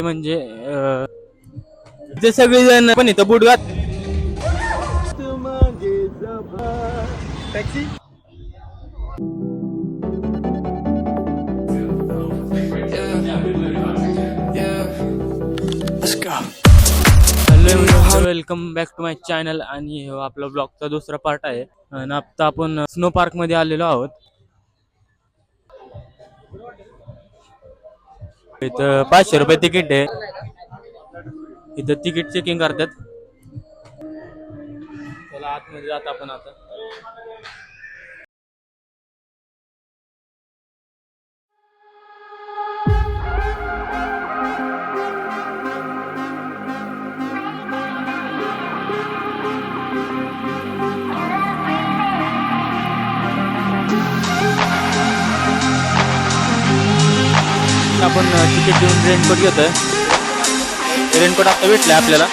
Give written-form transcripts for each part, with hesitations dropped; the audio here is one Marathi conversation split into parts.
म्हणजे ते सगळेजण पण इथं बूट घात टॅक्सी hello welcome back to my channel. आणि आपला ब्लॉगचा दुसरा पार्ट आहे. आणि आता आपण स्नो पार्क मध्ये आलेलो आहोत. इथं 500 रुपये तिकीट आहे. इथं तिकीट चेकिंग करतात. चला आतमध्ये जात आपण आता. आपण तिकीट देऊन रेनकोट घेतोय. रेनकोट आता भेटलाय आपल्याला.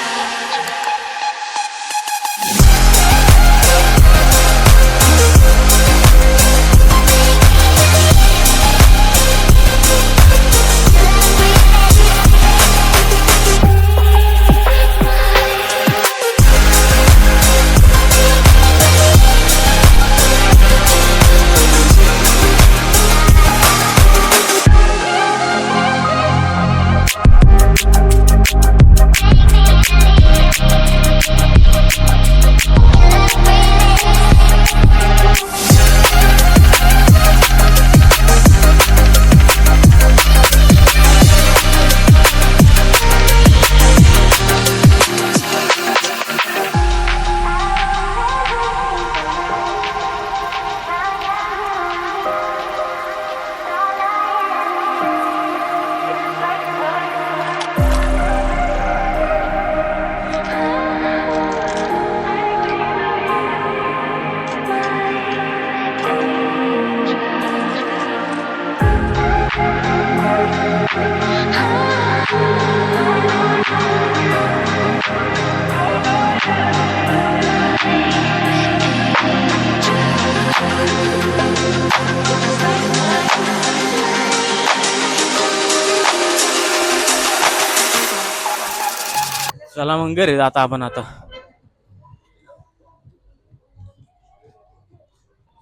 चला मग घरी जाता आपण आता.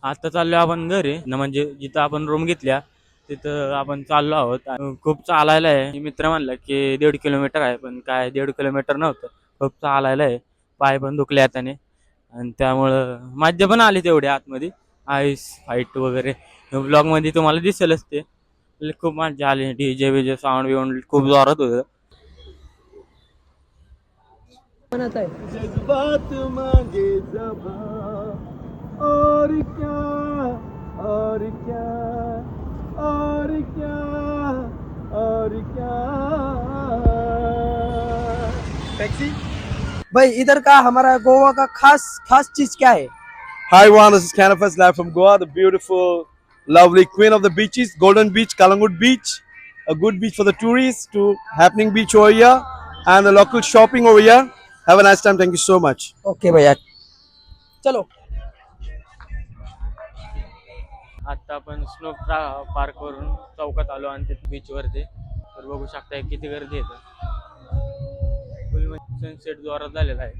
आता चाललो आपण घरी ना, म्हणजे जिथं आपण रूम घेतल्या तिथं आपण चाललो आहोत. खूप चालायला आहे. मित्र म्हणलं की 1.5 किलोमीटर आहे, पण काय 1.5 किलोमीटर नव्हतं. खूप चालायला आहे. पाय पण दुखले हाताने. आणि त्यामुळं मज्जा पण आली तेवढी आतमध्ये. आईस फाईट वगैरे ब्लॉग मध्ये तुम्हाला दिसेलच ते. खूप मज्जा आली. डीजे बीजे साऊंड बिऊंड खूप जोरात होतं. जज्बात मांगे जबा और क्या और क्या और क्या और क्या. टैक्सी भाई इधर का हमारा गोवा का खास खास चीज क्या है? Hi everyone, this is Canifest live from Goa, the beautiful, lovely queen of the beaches, Golden Beach, Kalangut Beach, a good beach for the tourists, to happening beach over here, and the local shopping over here. Have a nice time. Thank you so much. Okay भैया चलो. आता आपण स्नो पार्क वरून चौकात आलो आणि तिथे बीच वरती. तर बघू शकता किती गर्दी येतं. फुल सनसेट जोरात झालेला आहे.